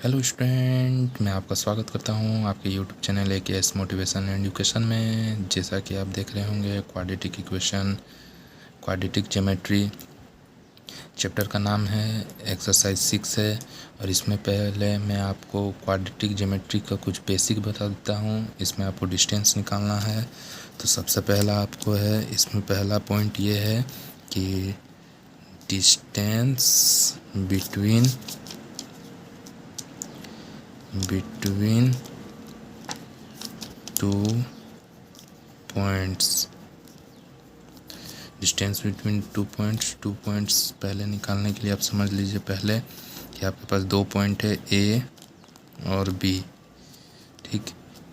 Hello student, मैं आपका स्वागत करता हूं आपके YouTube channel AKS motivation and education में। जैसा कि आप देख रहे होंगे, quadratic equation, quadratic geometry chapter का नाम है, एक्सरसाइज 6 है। और इसमें पहले मैं आपको क्वाड्रेटिक ज्योमेट्री का कुछ बेसिक बता देता हूं। इसमें आपको डिस्टेंस निकालना है। तो सबसे पहला आपको है, इसमें पहला पॉइंट ये है कि distance between two points. Distance between two points पहले निकालने के लिए आप समझ लीजिए पहले कि आपके पास दो पॉइंट है, ए और बी। ठीक,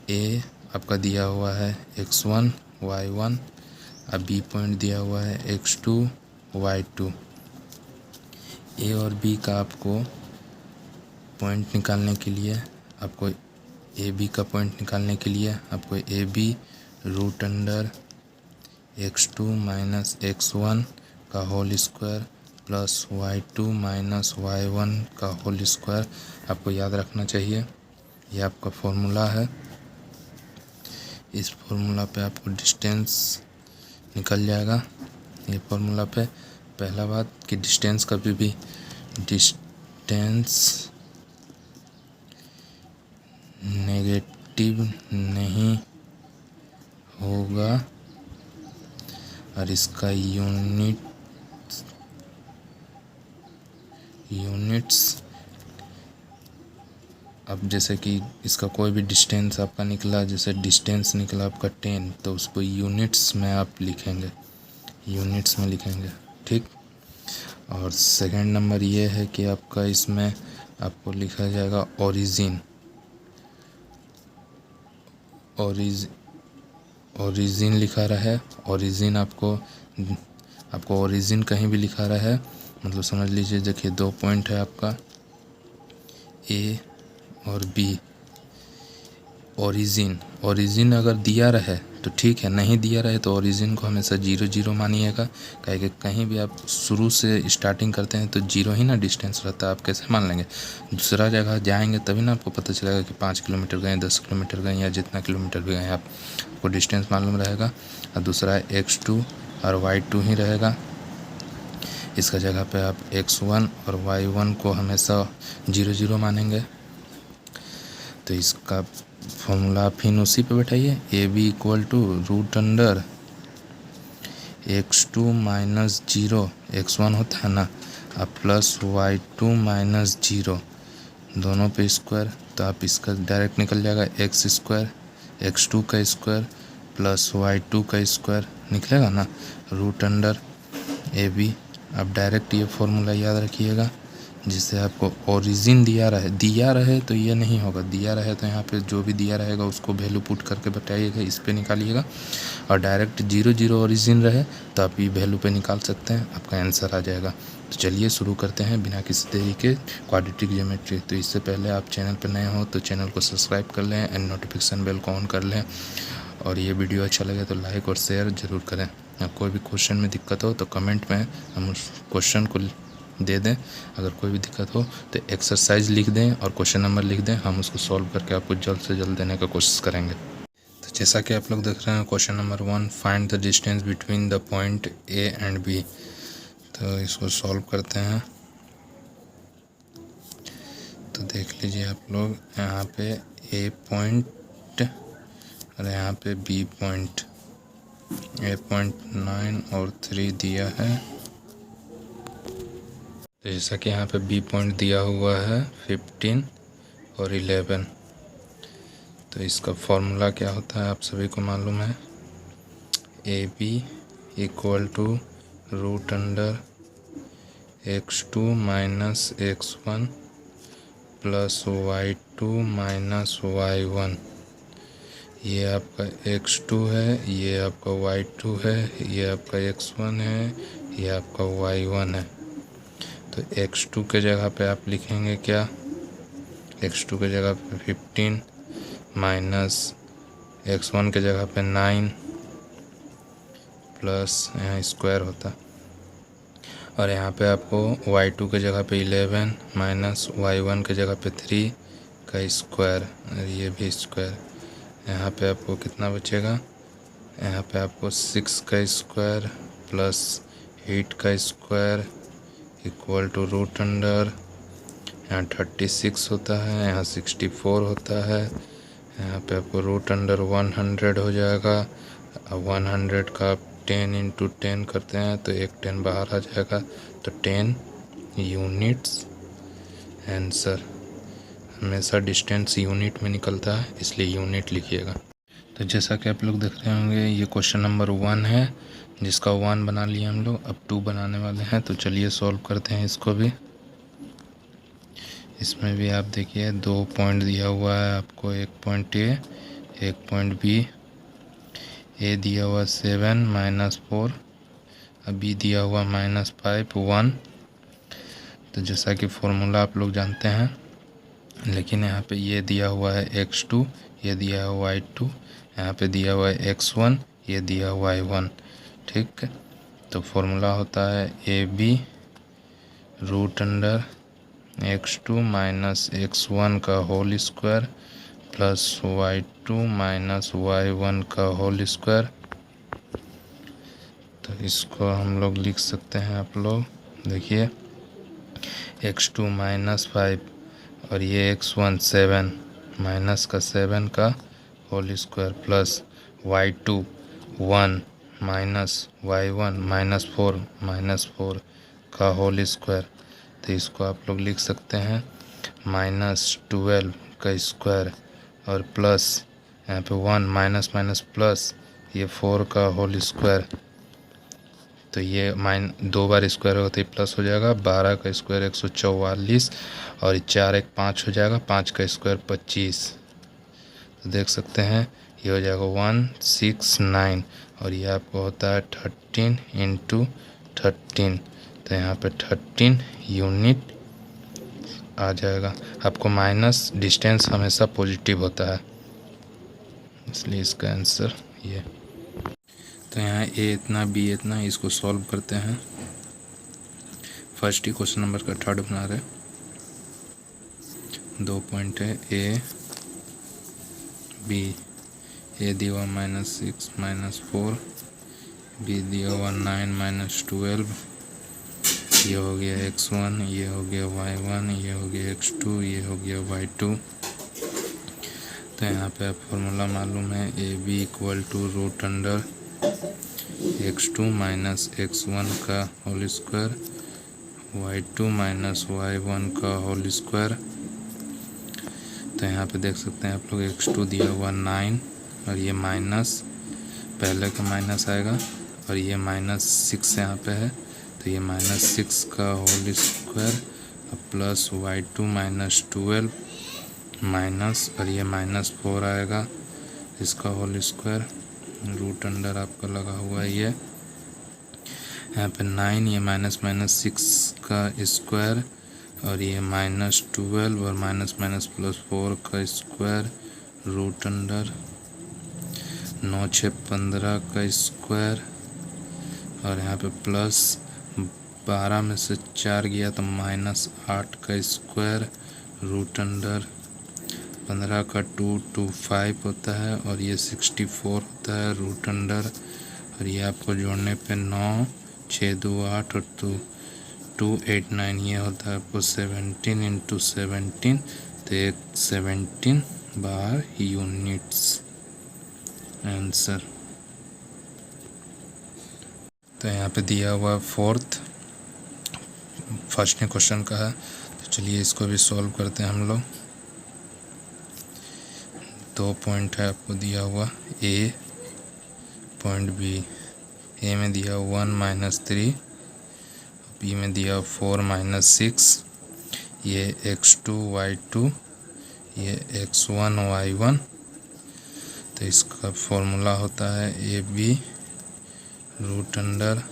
ए आपका दिया हुआ है x1 y1, अब बी पॉइंट दिया हुआ है x2 y2। ए और बी का आपको पॉइंट निकालने के लिए, आपको ए बी का पॉइंट निकालने के लिए आपको A B root under x2 minus x1 का whole square plus y2 minus y1 का होल स्क्वायर आपको याद रखना चाहिए। ये आपका फॉर्मूला है। इस फॉर्मूला पे आपको डिस्टेंस निकल जाएगा। ये फॉर्मूला पे पहला बात कि डिस्टेंस कभी भी डिस्टेंस नेगेटिव नहीं होगा और इसका यूनिट्स अब जैसे कि इसका कोई भी डिस्टेंस आपका निकला, जैसे डिस्टेंस निकला आपका 10, तो उसको यूनिट्स में आप लिखेंगे, यूनिट्स में लिखेंगे। ठीक, और सेकंड नंबर ये है कि आपका इसमें आपको लिखा जाएगा ओरिजिन लिखा रहा है। ओरिजिन आपको ओरिजिन कहीं भी लिखा रहा है, मतलब समझ लीजिए, देखिए दो पॉइंट है आपका ए और बी। ओरिजिन अगर दिया रहे तो ठीक है, नहीं दिया रहे तो ओरिजिन को हमेशा 0 0 मानिएगा। कि कहीं भी आप शुरू से स्टार्टिंग करते हैं तो 0 ही ना डिस्टेंस रहता है, आप कैसे मान लेंगे? दूसरा जगह जाएंगे तभी ना आपको पता चलेगा कि 5 किलोमीटर गए, 10 किलोमीटर गए, या जितना किलोमीटर भी गए आपको डिस्टेंस मालूम रहेगा। और दूसरा x2 और y2 ही रहेगा। इसका जगह पे आप x1 और y1 को हमेशा 0 0 मानेंगे। तो इसका फॉर्मूला फिर उसी पे बैठाइए, a B equal to root under x2 minus 0, x1 होता है ना, अब प्लस y2 माइनस 0, दोनों पे स्क्वायर। तो आप इसका डायरेक्ट निकल जाएगा एक्स स्क्वायर, x2 का स्क्वायर प्लस y2 का स्क्वायर निकलेगा ना, रूट अंडर ए बी। अब डायरेक्ट ये फॉर्मूला याद रखिएगा, जिससे आपको ओरिजिन दिया रहे तो ये नहीं होगा, दिया रहे तो यहाँ पे जो भी दिया रहेगा उसको वैल्यू पुट करके बताइएगा, इस पे निकालिएगा। और डायरेक्ट 0 0 ओरिजिन रहे तो आप ये वैल्यू पे निकाल सकते हैं, आपका आंसर आ जाएगा। तो चलिए शुरू करते हैं बिना किसी देरी के क्वाड्रेटिक ज्योमेट्री। तो इससे पहले आप चैनल पर नए हो तो चैनल को सब्सक्राइब कर लें एंड नोटिफिकेशन बेल को ऑन कर लें। और ये वीडियो अच्छा लगे तो लाइक और शेयर ज़रूर करें। कोई भी क्वेश्चन में दिक्कत हो तो कमेंट में हम उस क्वेश्चन को दे दें। अगर कोई भी दिक्कत हो तो एक्सरसाइज लिख दें और क्वेश्चन नंबर लिख दें, हम उसको सॉल्व करके आपको जल्द से जल्द देने का कोशिश करेंगे। तो जैसा कि आप लोग देख रहे हैं, question number 1, find the distance between the point A and B. तो इसको सॉल्व करते हैं। तो देख लीजिए आप लोग, यहाँ पे ए पॉइंट और यहाँ पे बी पॉइंट, ए पॉइंट 9 और 3 दिया है। तो जैसा कि यहाँ पे बी पॉइंट दिया हुआ है 15 और 11। तो इसका फॉर्मूला क्या होता है आप सभी को मालूम है, A B equal to root under x2 minus x1 plus y2 minus y1। ये आपका x2 है, ये आपका y2 है, ये आपका x1 है, ये आपका y1 है। तो x2 के जगह पे आप लिखेंगे क्या, x2 के जगह पे 15 माइनस x1 के जगह पे 9 प्लस यहाँ स्क्वायर होता। और यहाँ पे आपको y2 के जगह पे 11 माइनस y1 के जगह पे 3 का स्क्वायर और ये भी स्क्वायर। यहाँ पे आपको कितना बचेगा, यहाँ पे आपको 6 का स्क्वायर प्लस 8 का square equal to root under, यहाँ 36 होता है, यहाँ 64 होता है, यहाँ पे आपको रूट अंडर 100 हो जाएगा। अब 100 का आप 10 इंटू 10 करते हैं तो एक 10 बाहर आ जाएगा, तो 10 यूनिट्स आंसर। हमेशा डिस्टेंस यूनिट में निकलता है, इसलिए यूनिट लिखिएगा। तो जैसा कि आप लोग देख रहे होंगे ये क्वेश्चन नंबर 1 है, जिसका 1 बना लिया हम लोग। अब 2 बनाने वाले हैं, तो चलिए सॉल्व करते हैं इसको भी। इसमें भी आप देखिए 2 पॉइंट दिया हुआ है आपको, एक पॉइंट ए एक पॉइंट बी। ए दिया हुआ 7 माइनस 4, अब बी दिया हुआ -5 1। तो जैसा कि फॉर्मूला आप लोग जानते हैं, लेकिन यहाँ पे ये दिया हुआ है x2, ये दिया हुआ है y2, यहाँ पे दिया हुआ है x1, ये दिया हुआ है y1। ठीक है, तो फॉर्मूला होता है A B root under x2 minus x1 का whole square plus y2 minus y1 का होल स्क्वायर। तो इसको हम लोग लिख सकते हैं, आप लोग देखिए x2 -5 और ये x1 7 माइनस का 7 का whole square plus y2 1 minus y1 -4 का होल स्क्वायर। तो इसको आप लोग लिख सकते हैं -12 का स्क्वायर और प्लस यहाँ पे 1 माइनस माइनस प्लस ये 4 का होल स्क्वायर। तो ये 2 बार स्क्वायर होते ही प्लस हो जाएगा, 12 का स्क्वायर 144 और 4 1 5 हो जाएगा, 5 का स्क्वायर 25। तो देख सकते हैं ये हो जाएगा 169 और ये आपको होता है 13 इंटू 13। तो यहाँ पे 13 यूनिट आ जाएगा। आपको माइनस डिस्टेंस हमेशा पॉजिटिव होता है, इसलिए इसका आंसर ये। तो यहाँ ए इतना बी इतना, इसको सॉल्व करते हैं। फर्स्ट ही क्वेश्चन नंबर का थर्ड बना रहे, 2 पॉइंट है ए बी। ए दिया हुआ -6 -4, बी दिया हुआ 9 -12, ये हो गया x1, ये हो गया y1, ये हो गया x2, ये हो गया y2। तो यहाँ पे आप फॉर्मूला मालूम है A B equal to root under x2 minus x1 का whole square y2 minus y1 का होल स्क्वायर। तो यहाँ पे देख सकते हैं आप लोग x2 दिया हुआ 9 और ये माइनस, पहले का माइनस आएगा और ये -6 यहाँ पे है, तो ये -6 का whole square plus y2 minus 12 minus और ये -4 आएगा, इसका होल स्क्वायर रूट अंडर आपका लगा हुआ है। ये यहाँ पे 9, ये माइनस माइनस 6 का स्क्वायर और ये -12 और माइनस माइनस +4 का स्क्वायर रूट अंडर 9 6 15 का स्क्वायर और यहाँ पे प्लस 12 में से 4 गया तो -8 का स्क्वायर रूट अंडर 15 का 2 2 5 होता है और ये 64 होता है रूट अंडर। और ये आपको जोड़ने पे 9 6 2 8 और 2 8 9 ये होता है आपको 17 इंटू 17, तो एक 17 बार यूनिट्स आंसर। तो यहाँ पे दिया हुआ फर्स्ट क्वेश्चन का है, तो चलिए इसको भी सॉल्व करते हैं हम लोग। 2 पॉइंट है आपको दिया हुआ, ए पॉइंट बी। ए में दिया 1 -3, बी में दिया 4 -6, ये x2 y2, ये x1 y1। तो इसका फॉर्मूला होता है A B root under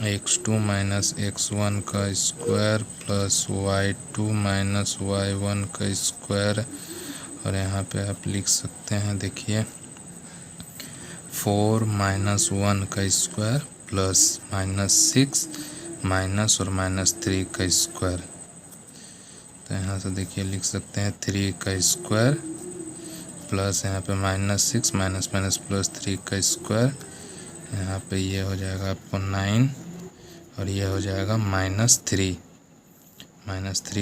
x2 minus x1 का square plus y2 minus y1 का स्क्वायर। और यहाँ पे आप लिख सकते हैं, देखिए 4 - 1 का स्क्वायर प्लस -6 माइनस और -3 का स्क्वायर। तो यहाँ से देखिए लिख सकते हैं 3 का स्क्वायर प्लस यहाँ पे -6 माइनस माइनस प्लस 3 का स्क्वायर। यहाँ पे ये हो जाएगा आपको 9 और ये हो जाएगा -3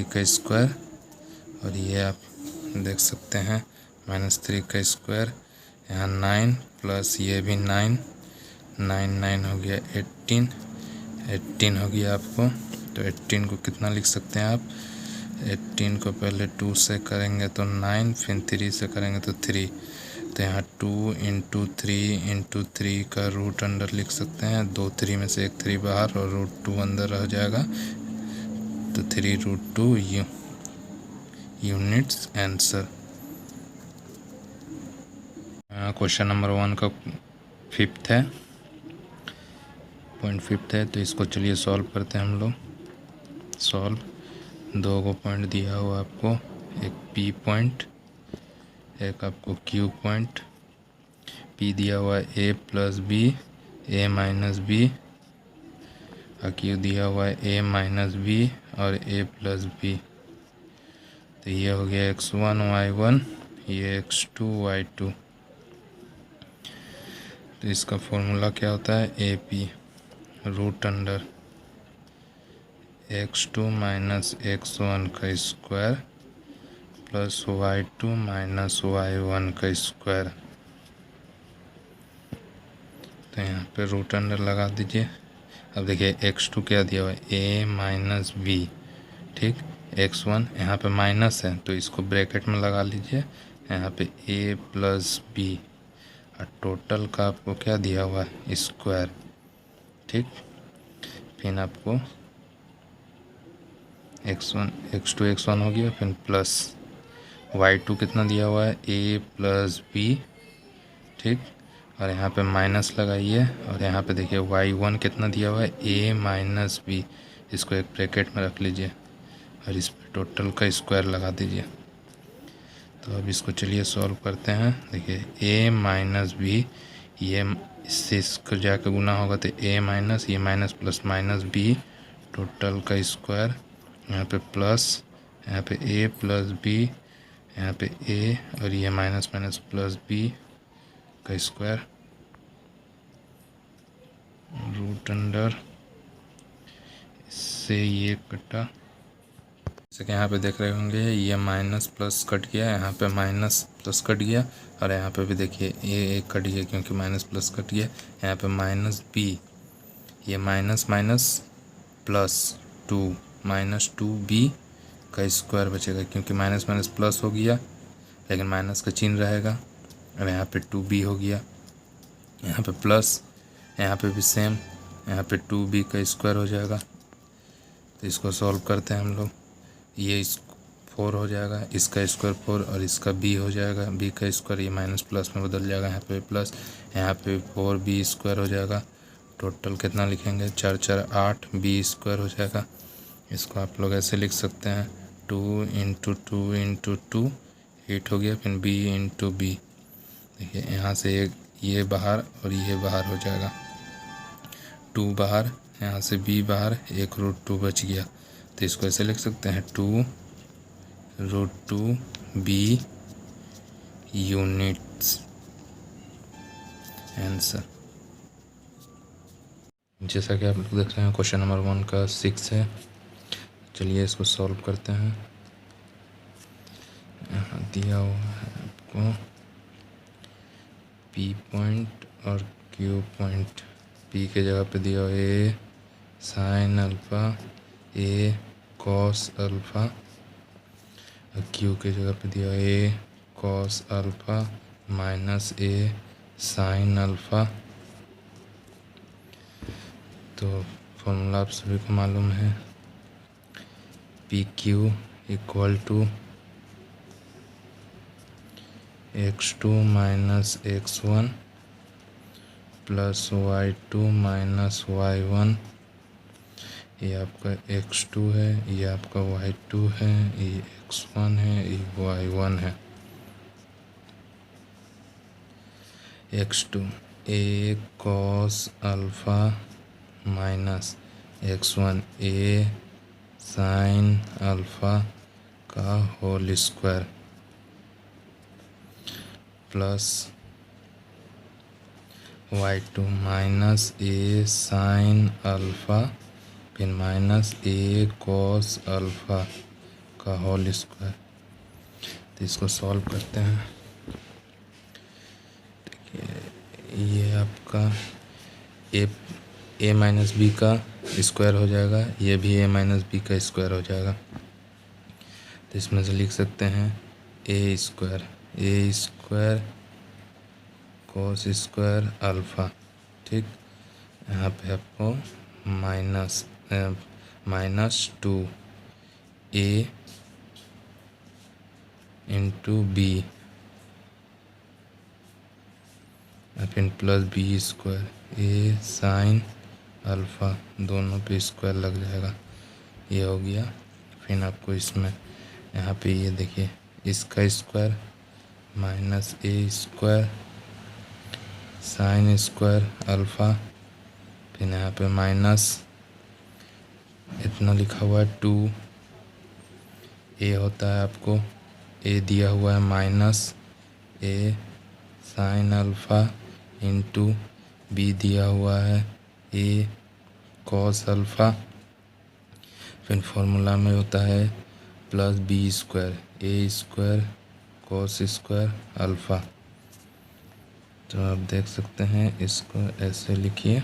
का स्क्वायर। और ये आप देख सकते हैं -3 का स्क्वायर, यहाँ 9 प्लस ये भी 9 हो गया 18 हो गया आपको। तो 18 को कितना लिख सकते हैं आप? 18 को पहले 2 से करेंगे तो 9, फिर 3 से करेंगे तो 3। तो यहाँ 2 इंटू 3 का रूट अंडर लिख सकते हैं। 2 3 में से एक 3 बाहर और √2 अंदर रह जाएगा। तो 3√2 यूनिट्स आंसर। क्वेश्चन नंबर 1 का फिफ्थ है, पॉइंट फिफ्थ है। तो इसको चलिए सॉल्व करते हैं हम लोग। सॉल्व, 2 को पॉइंट दिया हुआ आपको, एक P पॉइंट, एक आपको Q पॉइंट। P दिया हुआ है A plus B, A minus B, और Q दिया हुआ है A माइनस B और A प्लस B। तो ये हो गया x1 y1, ये x2 y2। तो इसका फॉर्मूला क्या होता है? AP root under x2 minus x1 का square plus y2 minus y1 का स्क्वायर। तो यहाँ पे रूट अंडर लगा दीजिए। अब देखिए x2 क्या दिया हुआ है? A माइनस B, ठीक। x1 यहाँ पे माइनस है तो इसको ब्रैकेट में लगा लीजिए, यहाँ पे A प्लस B, और टोटल का आपको क्या दिया हुआ है? स्क्वायर, ठीक। फिर आपको x1 हो गया, फिर प्लस y2 कितना दिया हुआ है? A प्लस B, ठीक। और यहाँ पे माइनस लगाइए, और यहाँ पे देखिए y1 कितना दिया हुआ है? A minus B। इसको एक ब्रैकेट में रख लीजिए और इस पर टोटल का स्क्वायर लगा दीजिए। तो अब इसको चलिए सॉल्व करते हैं। देखिए A माइनस B, ये इससे इसको जाकर गुना होगा तो A माइनस, ये minus plus minus B, total का स्क्वायर। यहाँ पे प्लस, यहाँ पे A प्लस B, यहाँ पे A और ये माइनस माइनस प्लस B का स्क्वायर, रूट अंडर, इससे ये कटा। जैसे कि यहाँ पे देख रहे होंगे ये माइनस प्लस कट गया, यहाँ पे माइनस प्लस कट गया, और यहाँ पे भी देखिए ये कट गया क्योंकि माइनस प्लस कट गया। यहाँ पे माइनस B, ये माइनस माइनस प्लस 2, -2B का स्क्वायर बचेगा क्योंकि माइनस माइनस प्लस हो गया लेकिन माइनस का चिन्ह रहेगा। और यहाँ पे 2B हो गया, यहाँ पे प्लस, यहाँ पे भी सेम, यहाँ पे 2B का स्क्वायर हो जाएगा। तो इसको सॉल्व करते हैं हम लोग। ये 4 हो जाएगा, इसका स्क्वायर 4 और इसका B हो जाएगा, B का स्क्वायर, ये माइनस प्लस में बदल जाएगा, यहाँ पे प्लस, यहाँ पे 4B स्क्वायर हो जाएगा। टोटल कितना लिखेंगे? 4 4 8 B स्क्वायर हो जाएगा। इसको आप लोग ऐसे लिख सकते हैं 2 इंटू 2 इंटू 2 8 हो गया, फिर B इंटू B। देखिए यहाँ से एक ये बाहर और ये बाहर हो जाएगा, 2 बाहर, यहाँ से B बाहर, एक √2 बच गया। तो इसको ऐसे लिख सकते हैं 2√2B यूनिट्स आंसर। जैसा कि आप लोग देख रहे हैं क्वेश्चन नंबर 1 का 6 है। चलिए इसको सॉल्व करते हैं। यहाँ दिया हुआ है आपको P पॉइंट और Q पॉइंट। P के जगह पे दिया हुआ A sine alpha, A cos alpha, और Q के जगह पे दिया हुआ A cos alpha minus A sine alpha. तो फॉर्मूला आप सभी को मालूम है, PQ equal to x2 minus x1 plus y2 minus y1। ये आपका x2 है, ये आपका y2 है, ये x1 है, ये y1 है। x2 A cos alpha minus x1 a sine alpha का whole square plus y2 minus a sine alpha फिर माइनस a कॉस अल्फ़ा का होल स्क्वायर। तो इसको सॉल्व करते हैं। ये आपका a माइनस बी का स्क्वायर हो जाएगा, ये भी a माइनस बी का स्क्वायर हो जाएगा। तो इसमें से लिख सकते हैं a square cos square alpha. ठीक, यहाँ पे आपको माइनस 2a इंटू बी फिर प्लस बी स्क्वायर ए साइन अल्फ़ा, दोनों पे स्क्वायर लग जाएगा, ये हो गया। फिर आपको इसमें यहाँ पे ये देखिए इसका स्क्वायर माइनस ए स्क्वायर साइन स्क्वायर अल्फ़ा, फिर यहाँ पे माइनस इतना लिखा हुआ है 2 ए होता है, आपको ए दिया हुआ है माइनस ए साइन अल्फ़ा इंटू बी दिया हुआ है ए कॉस अल्फ़ा। फिर फॉर्मूला में होता है प्लस बी स्क्वायर ए स्क्वायर कॉस स्क्वायर अल्फ़ा। तो आप देख सकते हैं, इसको ऐसे लिखिए।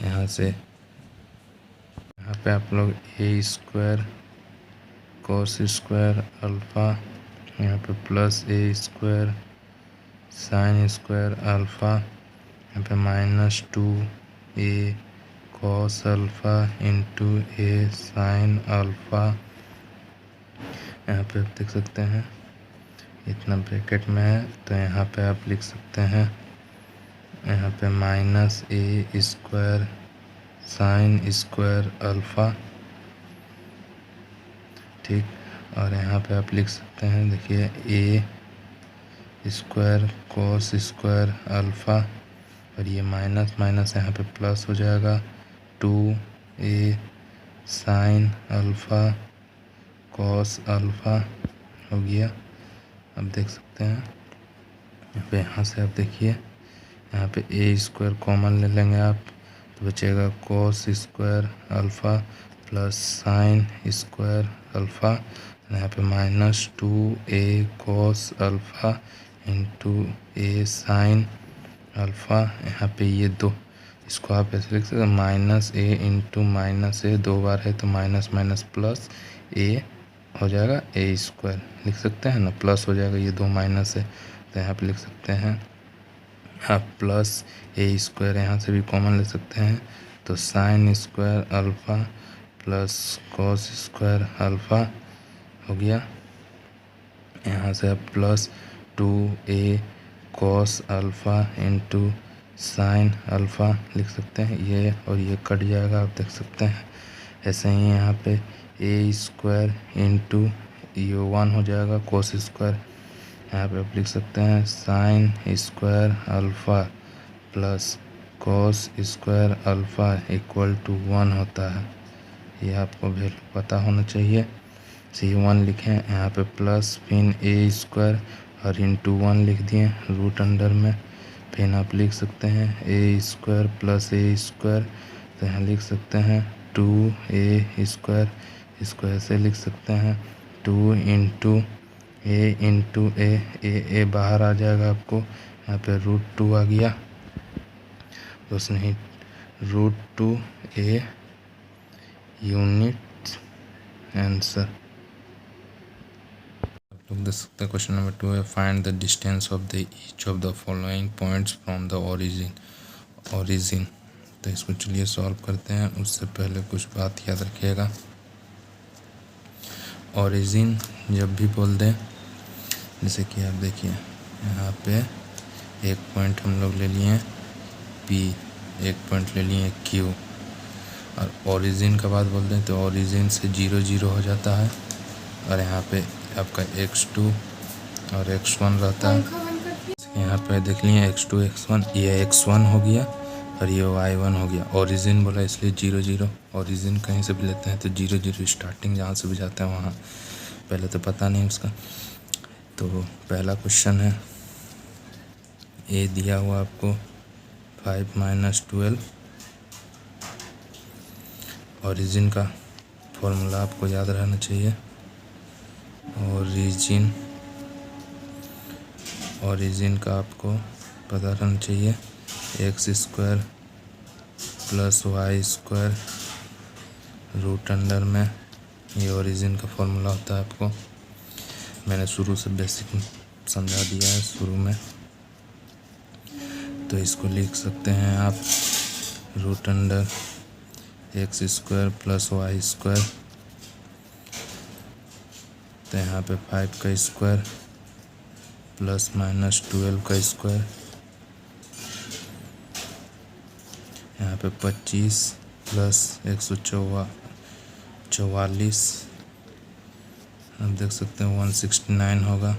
यहाँ से यहाँ पे आप लोग a square cos square alpha, यहाँ पे plus a square sine square alpha, यहाँ पे minus 2a cos alpha into a sine alpha. यहाँ पे आप देख सकते हैं इतना ब्रैकेट में है, तो यहाँ पे आप लिख सकते हैं यहाँ पे माइनस ए स्क्वायर साइन स्क्वायर अल्फ़ा। ठीक, और यहाँ पे आप लिख सकते हैं, देखिए ए स्क्वायर कॉस स्क्वायर अल्फ़ा, और ये माइनस माइनस यहाँ पे प्लस हो जाएगा 2a sine alpha cos alpha हो गया। अब देख सकते हैं यहाँ से आप देखिए यहाँ पे ए स्क्वायर कॉमन ले लेंगे आप, तो बचेगा cos square alpha plus sine square alpha, यहाँ पे minus 2a cos alpha into a sine alpha. यहाँ पे ये दो, इसको आप ऐसे लिख सकते हैं माइनस ए इंटू माइनस ए, 2 बार है तो माइनस माइनस प्लस ए हो जाएगा ए स्क्वायर, लिख सकते हैं ना, प्लस हो जाएगा, ये 2 माइनस है तो यहाँ पे लिख सकते हैं आप प्लस ए स्क्वायर, यहाँ से भी कॉमन ले सकते हैं, तो sign square alpha plus cos square alpha हो गया। यहाँ से आप plus 2a cos alpha into sine alpha लिख सकते हैं, ये और ये कट जाएगा, आप देख सकते हैं। ऐसे ही यहाँ पे ए स्क्वायर इंटू ये 1 हो जाएगा कॉस स्क्वायर, यहाँ पे आप लिख सकते हैं sine square alpha plus cos square alpha equal to 1 होता है। ये आपको वैल्यू पता होना चाहिए। C1 लिखें, यहाँ पे प्लस फिर ए स्क्वायर और इंटू 1 लिख दिए रूट अंडर में, फिर आप लिख सकते हैं ए स्क्वायर प्लस ए स्क्वायर, तो यहाँ लिख सकते हैं 2a स्क्वायर, इसको ऐसे लिख सकते हैं 2 इंटू ए बाहर आ जाएगा आपको, यहाँ पे √2 आ गया, बस नहीं √2a यूनिट आंसर। लोग देख सकते हैं क्वेश्चन नंबर 2 है, find the distance of the each of the following points from the origin. तो इसको चलिए सॉल्व करते हैं। उससे पहले कुछ बात याद रखिएगा, ओरिजिन जब भी बोल दें, जैसे कि आप देखिए यहाँ पे एक पॉइंट हम लोग ले लिए P, एक पॉइंट ले लिए Q, और ओरिजिन का बात बोल दें तो ओरिजिन से 0 0 हो जाता है, और यहाँ पे आपका x2 और x1 रहता है। यहाँ पे देख लिए x2 x1, ये x1 हो गया, और ये y1 हो गया। ओरिजिन बोला इसलिए 0 0, ओरिजिन कहीं से भी लेते हैं तो 0 0 स्टार्टिंग जहाँ से भी जाते हैं वहाँ, पहले तो पता नहीं उसका। तो पहला क्वेश्चन है, ए दिया हुआ आपको 5 - 12, ओरिजिन का फॉर्मूला आपको याद रहना चाहिए। ओरिजिन का आपको पता रहना चाहिए, x² + y² रूट अंडर में, ये ओरिजिन का फॉर्मूला होता है। आपको मैंने शुरू से बेसिक समझा दिया है शुरू में, तो इसको लिख सकते हैं आप रूट अंडर x² + y², तो यहाँ पे 5 का स्क्वायर + -12 का स्क्वायर, यहाँ पे 25 + 144, आप देख सकते हैं 169 होगा।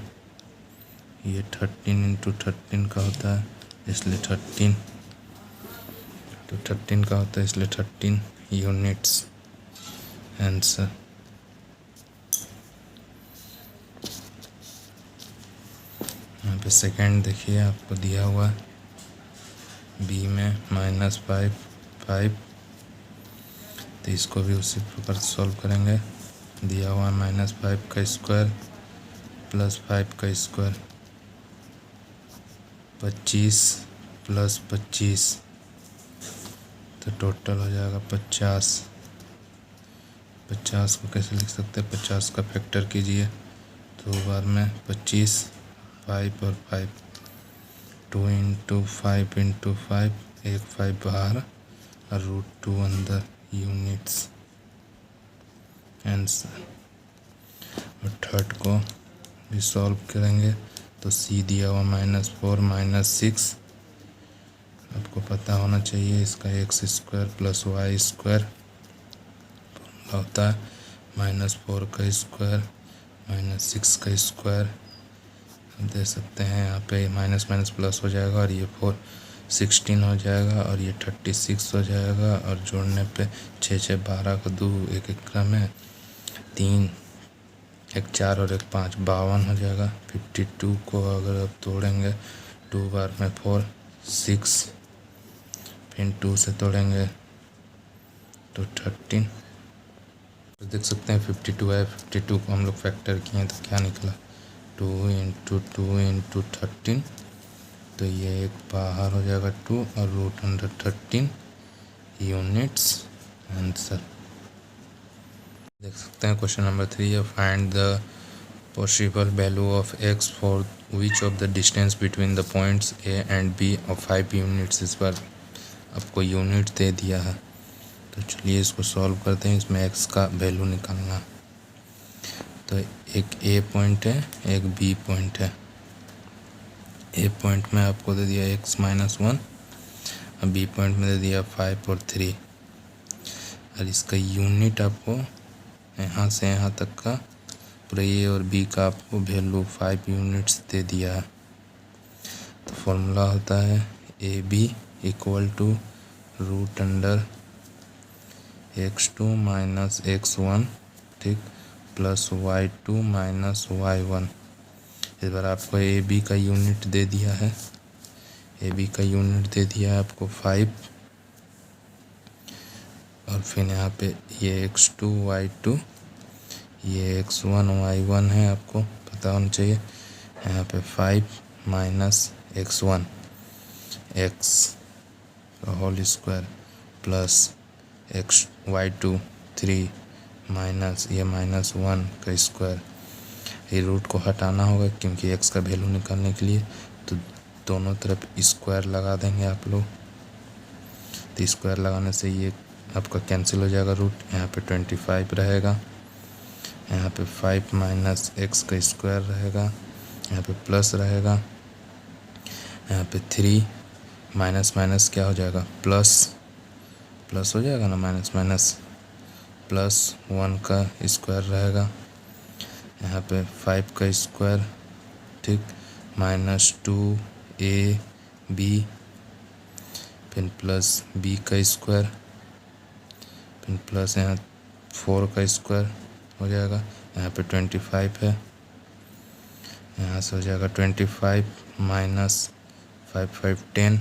ये 13 × 13 का होता है इसलिए 13, तो 13 का होता है इसलिए 13 यूनिट्स आंसर। यहाँ पे सेकंड देखिए आपको दिया हुआ है, बी में -5 5, तो इसको भी उसी प्रकार सॉल्व करेंगे। दिया हुआ -5 का स्क्वायर + 5 का स्क्वायर, 25 + 25, तो टोटल हो जाएगा 50। 50 को कैसे लिख सकते हैं, 50 का फैक्टर कीजिए 2 बार में, 25 5 और 5, 2 × 5 × 5, एक 5 बाहर और √2 अंदर, यूनिट्स आंसर। और थर्ड को भी सॉल्व करेंगे तो सी दिया हुआ -4 - 6, आपको पता होना चाहिए इसका x² + y² होता है, -4 का स्क्वायर -6 का स्क्वायर, दे सकते हैं यहाँ पे माइनस प्लस हो जाएगा और ये 4 16 हो जाएगा और ये 36 हो जाएगा, और जोड़ने पे 6 6 12 का 2 एक क्रम है, 3 एक 4 और एक 5 52 हो जाएगा। 52 को अगर आप तोड़ेंगे 2 बार में 4 6, फिर 2 से तोड़ेंगे तो 13, तो देख सकते हैं 52 है। 52 को हम लोग फैक्टर किए तो क्या निकला, 2 × 2 × 13, तो ये एक बाहर हो जाएगा 2 और √13 यूनिट्स आंसर। देख सकते हैं क्वेश्चन नंबर 3 है, find the possible value of x for which of the distance between the points A and B of 5 units. इस बार आपको यूनिट दे दिया है, तो चलिए इसको सॉल्व करते हैं। इसमें x का वैल्यू निकालना, तो एक A पॉइंट है एक B पॉइंट है। A पॉइंट में आपको दे दिया x - 1 और B पॉइंट में दे दिया 5 और 3, और इसका यूनिट आपको यहाँ से यहाँ तक का पूरा A और B का आपको वैल्यू 5 यूनिट्स दे दिया है। तो फॉर्मूला होता है AB = √x2 - x1, ठीक, + y2 - y1। इस बार आपको AB का यूनिट दे दिया है, AB का यूनिट दे दिया है आपको 5, और फिर यहाँ पे ये x2 y2, ये x1 y1 है, आपको पता होना चाहिए। यहाँ पे 5 - x1 x का whole square plus x y2 3 minus ये -1 का स्क्वायर। ये रूट को हटाना होगा क्योंकि x का वैल्यू निकालने के लिए, तो दोनों तरफ स्क्वायर लगा देंगे आप लोग। तो स्क्वायर लगाने से ये आपका कैंसिल हो जाएगा, रूट यहाँ पे 25 रहेगा, यहाँ पे 5 - x का स्क्वायर रहेगा, यहाँ पे प्लस रहेगा, यहाँ पे 3 माइनस क्या हो जाएगा, प्लस हो जाएगा ना, माइनस +1 का स्क्वायर रहेगा, यहाँ पे 5 का स्क्वायर, ठीक, -2ab फिर प्लस बी का स्क्वायर, फिर प्लस यहाँ 4 का स्क्वायर हो जाएगा, यहाँ पे 25 है, यहाँ से हो जाएगा 25 minus 5 5 10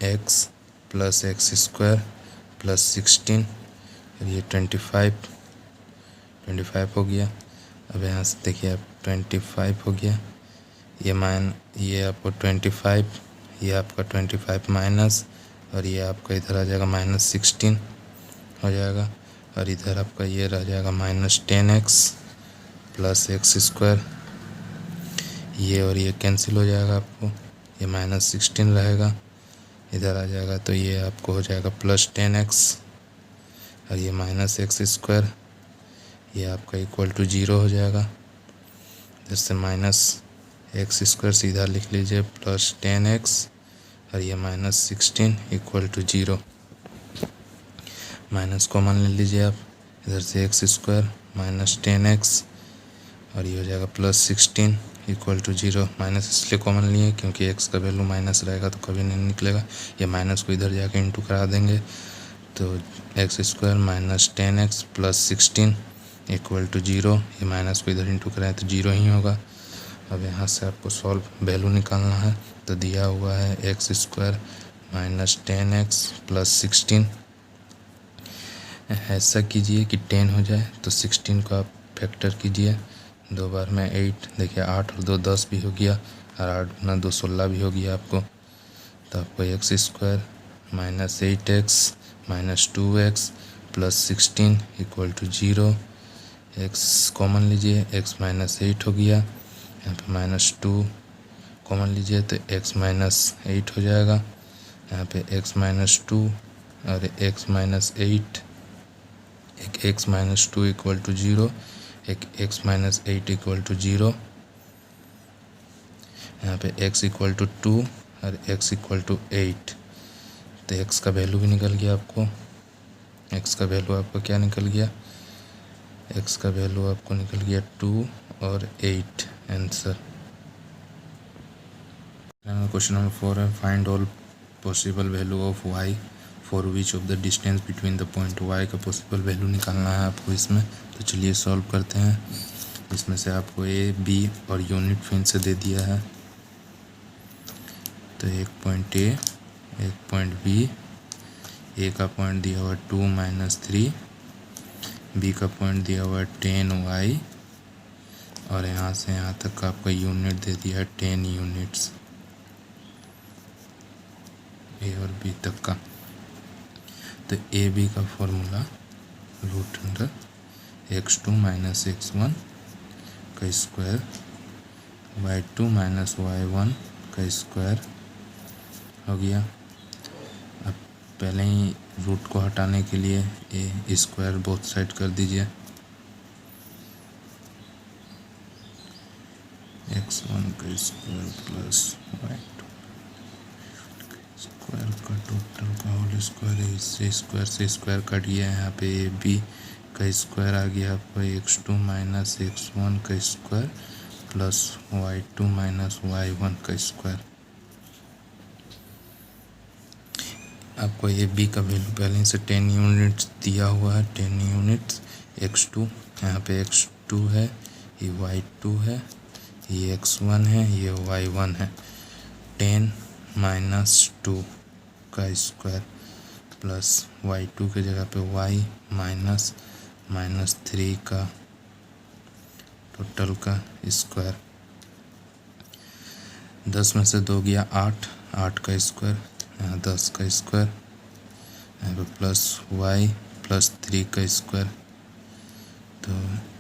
x plus x square plus 16, और ये 25 हो गया। अब यहाँ से देखिए आप 25 हो गया, ये आपको 25, ये आपका 25 माइनस, और ये आपका इधर आ जाएगा -16 हो जाएगा, और इधर आपका ये रह जाएगा -10x प्लस एक्स स्क्वायर, ये और ये कैंसिल हो जाएगा, आपको ये -16 रहेगा, इधर आ जाएगा तो ये आपको हो जाएगा +10x, और ये -x स्क्वायर, ये आपका इक्वल टू 0 हो जाएगा। जैसे -x स्क्वायर सीधा लिख लीजिए +10x, और ये -16 इक्वल टू 0, माइनस कॉमन ले लीजिए आप, इधर से x स्क्वायर -10x, और ये हो जाएगा +16 इक्वल टू 0। माइनस इसलिए कॉमन लिए क्योंकि x का वैल्यू माइनस रहेगा तो कभी नहीं निकलेगा, ये माइनस को इधर जाके इंटू करा देंगे, तो x square -10x plus 16 equal to 0, ये माइनस को इधर इंटू कराएं तो 0 ही होगा। अब यहाँ से आपको सॉल्व वैल्यू निकालना है, तो दिया हुआ है x स्क्वायर -10x प्लस 16, ऐसा कीजिए कि 10 हो जाए, तो 16 को आप फैक्टर कीजिए, 2 बार में 8, देखिए 8 और 2 10 भी हो गया, और 8 गुना 2 16 भी हो गया आपको, तो आपको x square -8x -2x plus 16 equal to 0, x common लीजिए, x -8 हो गया, यहाँ पे -2 कॉमन लीजिए तो x -8 हो जाएगा, यहाँ पे x -2 और x -8, एक x -2 इक्वल टू 0, एक x -8 इक्वल टू 0, यहाँ पे x इक्वल टू 2 और x इक्वल टू 8, तो x का वैल्यू भी निकल गया आपको, x का वैल्यू आपको क्या निकल गया, x का वैल्यू आपको निकल गया 2 और 8 आंसर। क्वेश्चन नंबर 4 है, find all possible value of y for which of the distance between the point y का पॉसिबल वैल्यू निकालना है आपको इसमें। तो चलिए सॉल्व करते हैं। इसमें से आपको a, b और यूनिट फिर से दे दिया है, तो एक पॉइंट a, एक पॉइंट b, a का पॉइंट दिया हुआ 2 - 3, b का पॉइंट दिया हुआ 10y, और यहाँ से यहाँ तक का आपका यूनिट दे दिया है 10 यूनिट्स, a और b तक का। तो ए बी का फॉर्मूला √x2 - x1 का स्क्वायर y2 - y1 का स्क्वायर हो गया। अब पहले ही रूट को हटाने के लिए ए स्क्वायर बोथ साइड कर दीजिए, x1 का स्क्वायर प्लस y2 स्क्वायर का टोटल का होल स्क्वायर है, इससे स्क्वायर से स्क्वायर कट गया। यहाँ पे ए बी का स्क्वायर आ गया आपका x2 - x1 का स्क्वायर प्लस y2 - y1 का स्क्वायर। आपको ए बी का वैल्यू पहले से 10 यूनिट्स दिया हुआ है, 10 यूनिट्स x2, यहाँ पे x2 है, ये y2 है, ये x1 है, ये y1 है। 10 - 2 का स्क्वायर प्लस y2 की जगह पे y -3 का टोटल का स्क्वायर। 10 में से 2 गया 8, 8 का स्क्वायर, यहाँ 10 का स्क्वायर, यहाँ पे प्लस y प्लस 3 का स्क्वायर, तो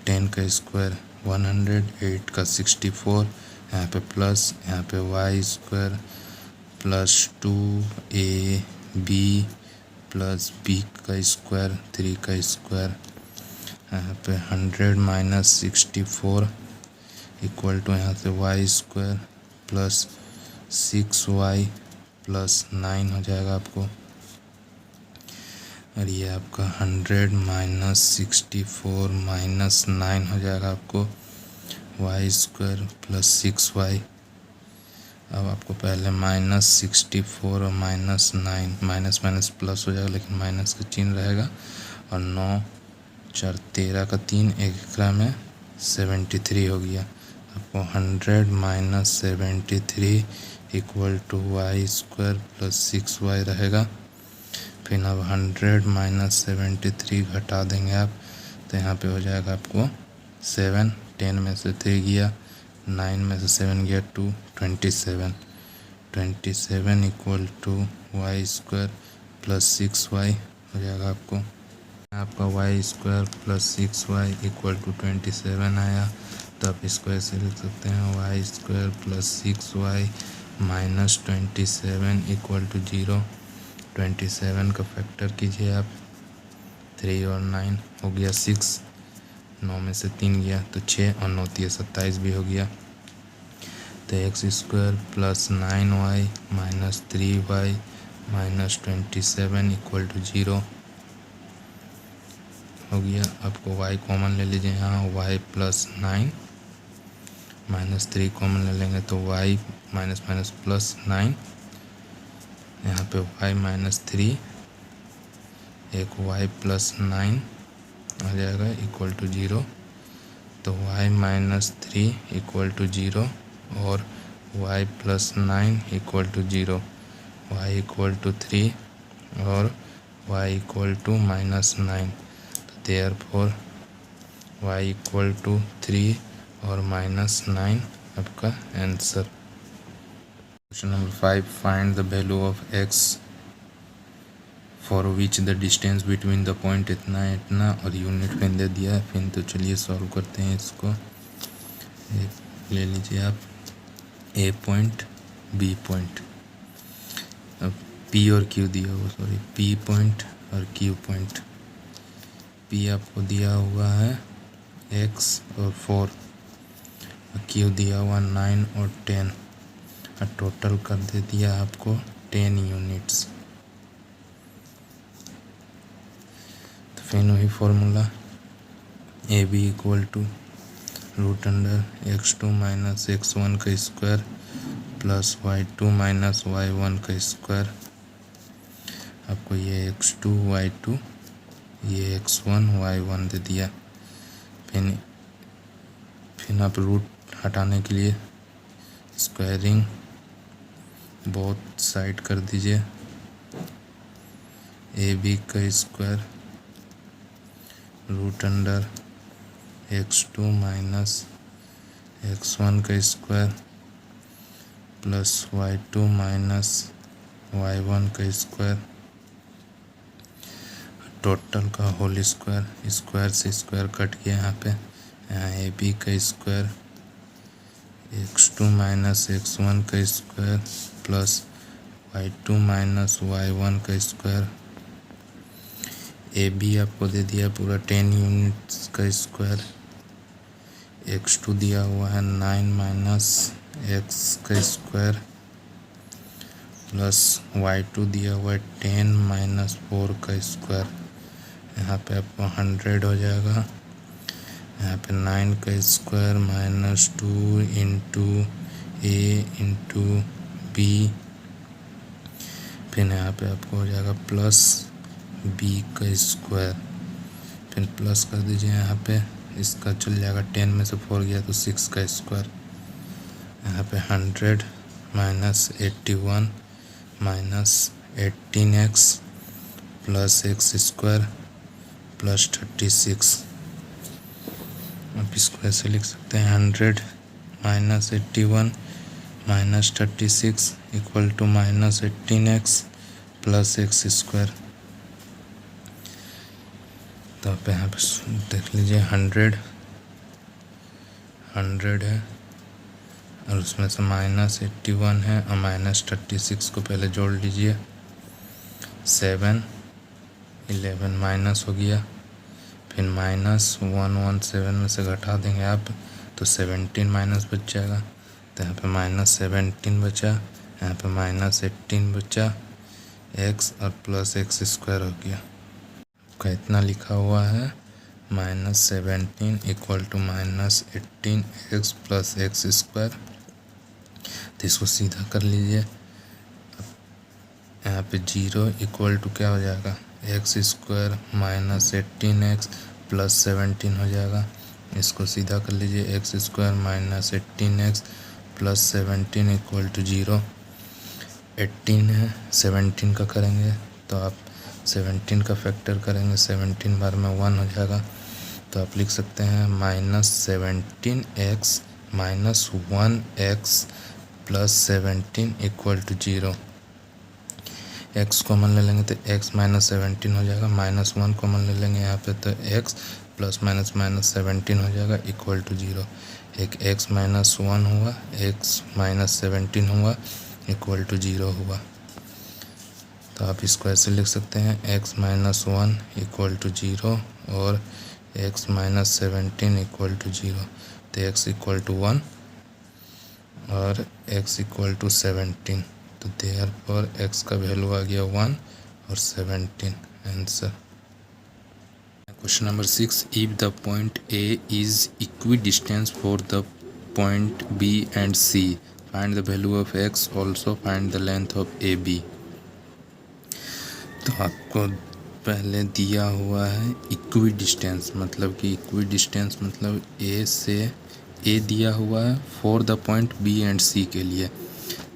10 का स्क्वायर 100, 8 का 64, यहाँ पे प्लस, यहाँ पे y square plus 2ab plus b का स्क्वायर 3 का स्क्वायर, यहाँ पे 100 - 64 इक्वल टू यहाँ से y square plus 6y plus 9 हो जाएगा आपको, और ये आपका 100 - 64 - 9 हो जाएगा आपको, y स्क्वायर प्लस 6y अब आपको पहले -64 और -9, माइनस माइनस प्लस हो जाएगा लेकिन माइनस का चिन्ह रहेगा, और 9 4 13 का 3 एक में 73 हो गया। आपको 100 minus 73 equal to y² plus 6y रहेगा। फिर अब 100 माइनस 73 घटा देंगे आप, तो यहाँ पे हो जाएगा आपको 7, 10 में से 3 गया, 9 में से 7 गया 2, 27 equal to y² plus 6y हो जाएगा। आपका y² plus 6y equal to 27 आया, तो आप इसको ऐसे लिख सकते हैं y² plus 6y minus 27 equal to 0। 27 का फैक्टर कीजिए आप, 3 और 9 हो गया 6, 9 में से 3 गया तो 6 और 9 3 27 भी हो गया। तो x² plus 9y minus 3y minus 27 equal to 0 हो गया। आपको y कॉमन ले लीजिए, यहाँ y प्लस 9 माइनस 3 कॉमन ले लेंगे तो y माइनस माइनस प्लस 9, यहाँ पे y माइनस 3, एक y प्लस 9 आ जाएगा इक्वल टू 0। तो y माइनस 3 इक्वल टू 0 और y plus 9 equal to 0, y equal to 3 और y इक्वल टू माइनस 9। तो देयरफॉर y इक्वल टू 3 और माइनस 9 आपका answer. Question number 5, find the value of x for which the distance between the point इतना इतना और unit में दे दिया है। फिर तो चलिए सॉल्व करते हैं इसको। ले लीजिए आप ए पॉइंट, बी पॉइंट, अब पी और क्यू दिया हुआ, सॉरी पी पॉइंट और क्यू पॉइंट। पी आपको दिया हुआ है x और 4, क्यू दिया हुआ 9 और 10, और टोटल कर दे दिया आपको 10 यूनिट्स। तो फिर वही formula A B equal to √x2 minus x1 का square plus y2 minus y1 का स्क्वायर। आपको ये x2 y2 ये x1 y1 दे दिया। फिर आप रूट हटाने के लिए स्क्वायरिंग बोथ साइड कर दीजिए। ए बी का स्क्वायर √x2 माइनस x1 का square plus y2 minus y1 का स्क्वायर, टोटल का होल स्क्वायर। स्क्वायर से स्क्वायर कट गया यहाँ पे, यहाँ ए बी का स्क्वायर x2 माइनस x1 का square plus y2 minus y1 का स्क्वायर। ए बी आपको दे दिया पूरा 10 यूनिट्स का स्क्वायर, x2 दिया हुआ है 9 माइनस x का स्क्वायर प्लस y2 दिया हुआ है 10 माइनस 4 का स्क्वायर। यहाँ पे आपको 100 हो जाएगा। यहाँ पे 9 का स्क्वायर माइनस 2 इंटू ए इंटू बी, फिर यहाँ पे आपको हो जाएगा प्लस बी का स्क्वायर, फिर प्लस कर दीजिए यहाँ पे, इसका चल जाएगा 10 में से 4 गया तो 6 का स्क्वायर। यहाँ पे 100 minus 81 minus 18x plus x square plus 36। आप इसको ऐसे लिख सकते हैं 100 minus 81 minus 36 equal to minus 18x plus x square. तो आप यहाँ पे देख लीजिए 100 है और उसमें से माइनस 81 है और माइनस 36 को पहले जोड़ लीजिए। 7 11 माइनस हो गया, फिर माइनस 117 में से घटा देंगे आप तो 17 माइनस बच जाएगा। तो यहाँ पे माइनस 17 बचा, यहाँ पे माइनस 18 बचा, x और प्लस x स्क्वायर हो गया। का इतना लिखा हुआ है -17 equal to -18 x plus x square तो इसको सीधा कर लीजिए। यहाँ पे 0 इक्वल टू क्या हो जाएगा, x² माइनस 18x प्लस 17 हो जाएगा। इसको सीधा कर लीजिए, x² minus 18x plus 17 equal to 0। 18 है, 17 का करेंगे तो आप 17 का फैक्टर करेंगे, 17 बार में 1 हो जाएगा। तो आप लिख सकते हैं -17x minus 1x plus 17 equal to 0। x common ले लेंगे तो x माइनस 17 हो जाएगा, -1 कॉमन ले लेंगे यहाँ पे तो x प्लस माइनस 17 हो जाएगा इक्वल टू 0। एक x माइनस 1 हुआ, x माइनस 17 हुआ इक्वल टू 0 हुआ। तो आप इसको ऐसे लिख सकते हैं x माइनस 1 इक्वल टू 0 और x माइनस 17 इक्वल टू 0। तो x इक्वल टू 1 और x इक्वल टू 17। तो देयरफॉर x का वैल्यू आ गया 1 और 17 answer. Question number 6, if the point A is equidistance for the point B and C, find the value of x, also find the length of AB। तो आपको पहले दिया हुआ है इक्विडिस्टेंस, मतलब कि इक्विडिस्टेंस मतलब A से A दिया हुआ है for the point B and C के लिए।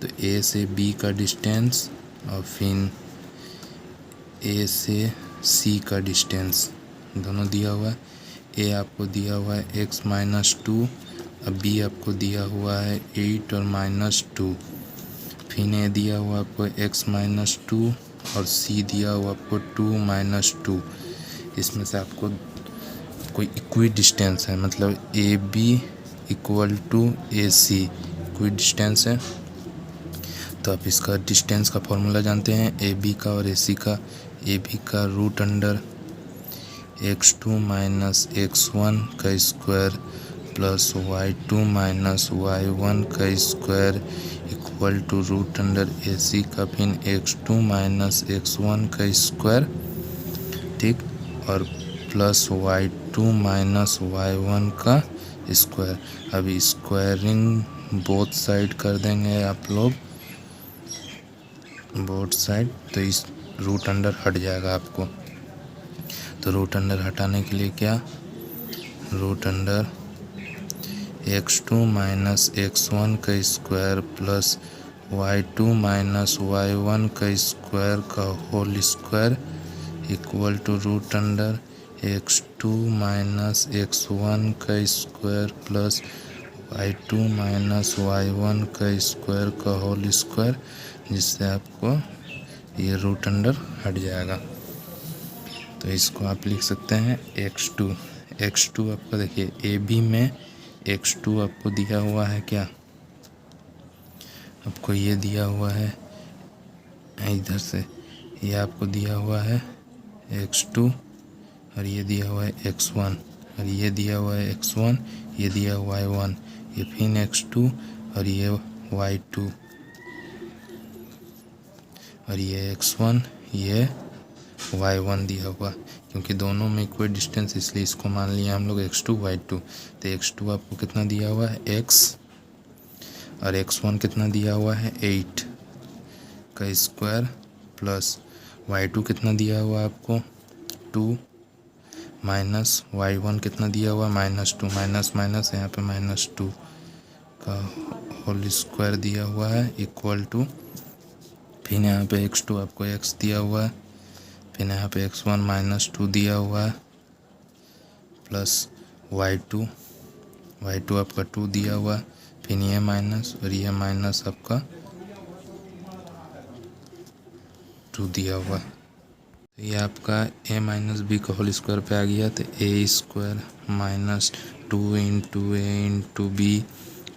तो A से B का डिस्टेंस और फिर A से C का डिस्टेंस दोनों दिया हुआ है। A आपको दिया हुआ है x माइनस 2 और B आपको दिया हुआ है 8 और -2। फिर A दिया हुआ आपको x माइनस 2 और C दिया हुआ आपको 2 - 2। इसमें से आपको कोई इक्वी डिस्टेंस है, मतलब AB equal to AC equidistance है। तो आप इसका डिस्टेंस का फॉर्मूला जानते हैं AB का और AC का। AB का √अंडर x2 माइनस x1 का square plus y2 minus y1 का square equal to √root under AC का फिर x2 माइनस x1 का स्क्वायर, ठीक, और प्लस y2 माइनस y1 का स्क्वायर। अभी स्क्वायरिंग बोथ साइड कर देंगे आप लोग, बोथ साइड, तो इस √अंडर हट जाएगा आपको। तो √अंडर हटाने के लिए क्या, √अंडर x2 माइनस x1 का square plus y2 minus y1 का स्क्वायर का whole square equal to √root under x2 minus x1 का square plus y2 minus y1 का स्क्वायर का होल स्क्वायर, जिससे आपको ये √अंडर हट जाएगा। तो इसको आप लिख सकते हैं x2 आपको देखिए AB में x2 आपको दिया हुआ है क्या, आपको ये दिया हुआ है इधर से, ये आपको दिया हुआ है x2 और ये दिया हुआ है x1 और ये दिया हुआ है x1, ये दिया हुआ है y1, ये फिर x2 और ये y2 और ये x1 ये y1 दिया हुआ, क्योंकि दोनों में इक्वल डिस्टेंस इसलिए इसको मान लिया हम लोग x2 y2। तो x2 आपको कितना दिया हुआ है x और x1 कितना दिया हुआ है 8 का स्क्वायर प्लस y2 कितना दिया हुआ आपको 2 माइनस y1 कितना दिया हुआ -2, माइनस माइनस यहाँ पे -2 का होल स्क्वायर दिया हुआ है इक्वल टू, फिर यहाँ पे x2 आपको x दिया हुआ है, फिर यहाँ पे x1 -2 दिया हुआ है प्लस y2 आपका 2 दिया हुआ है, फिर ये माइनस और ये माइनस आपका 2 दिया हुआ। तो ये आपका a माइनस बी का होल स्क्वायर पे आ गया। तो a² minus 2 into a into b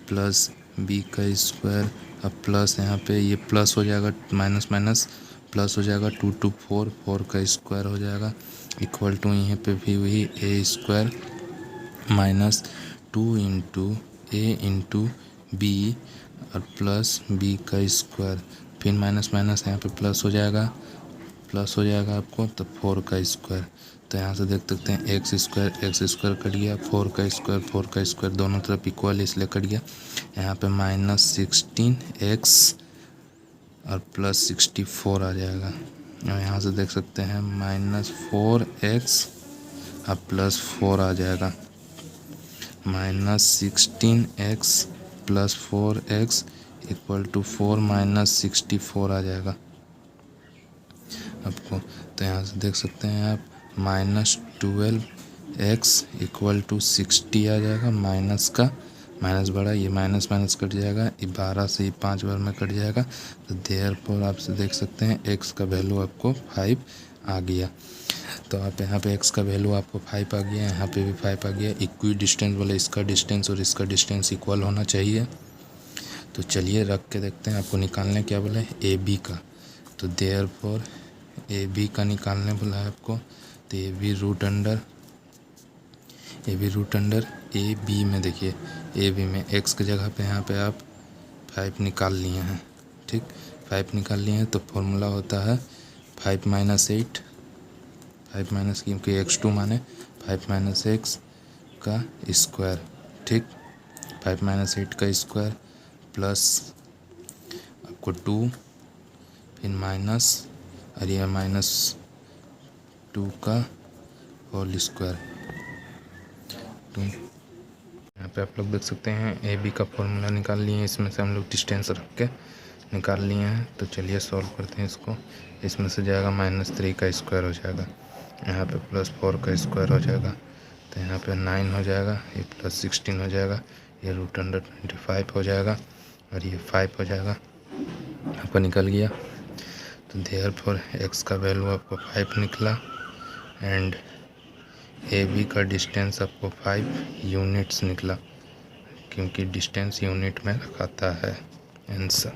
plus b का स्क्वायर, अब प्लस यहाँ पे ये प्लस हो जाएगा, माइनस माइनस प्लस हो जाएगा, 2 टू 4 का स्क्वायर हो जाएगा इक्वल टू यहाँ पे भी वही a² minus 2 into a into b और प्लस b का स्क्वायर, फिर माइनस माइनस यहाँ पे प्लस हो जाएगा आपको, तो 4 का स्क्वायर। तो यहाँ से देख सकते हैं एक्स स्क्वायर कट गया, 4 का स्क्वायर दोनों तरफ इक्वल इसलिए कट गया। यहाँ पे -16x और +64 आ जाएगा। और यहाँ से देख सकते हैं -4x और +4 आ जाएगा। -16x + 4x = 4 - 64 आ जाएगा आपको। तो यहाँ से देख सकते हैं आप -12x = 60 आ जाएगा। माइनस का माइनस बड़ा, ये माइनस माइनस कट जाएगा, ये 12 से 5 बार में कट जाएगा। तो देयरफॉर आप से देख सकते हैं x का वैल्यू आपको 5 आ गया। तो आप यहाँ पे x का वैल्यू आपको 5 आ गया, यहाँ पे भी 5 आ गया। इक्वी डिस्टेंस बोले इसका डिस्टेंस और इसका डिस्टेंस इक्वल होना चाहिए। तो चलिए रख के देखते हैं। आपको निकालने क्या बोला है, ए बी का। तो देयरफॉर ए बी का निकालने बोला है आपको। तो A B root under A B में देखिए, ए बी में x की जगह पे यहाँ पे आप 5 निकाल लिए हैं, ठीक। 5 निकाल लिए हैं तो फॉर्मूला होता है 5 - 8, 5 माइनस क्योंकि x2 माने 5 - x का स्क्वायर, ठीक। 5 - 8 का स्क्वायर प्लस आपको 2, फिर माइनस और ये -2 का होल स्क्वायर। तो यहाँ पे आप लोग देख सकते हैं ए बी का फॉर्मूला निकाल लिए हैं। इसमें से हम लोग डिस्टेंस रख के निकाल लिए हैं। तो चलिए सॉल्व करते हैं इसको। इसमें से जाएगा -3 का स्क्वायर हो जाएगा, यहाँ पे +4 का स्क्वायर हो जाएगा। तो यहाँ पे 9 हो जाएगा, ये +16 हो जाएगा, ये √25 हो जाएगा और ये 5 हो जाएगा। आपको निकल गया। तो देयरफॉर x का वैल्यू आपको 5 निकला एंड ए बी का डिस्टेंस आपको 5 यूनिट्स निकला, क्योंकि डिस्टेंस यूनिट में रखाता है आंसर।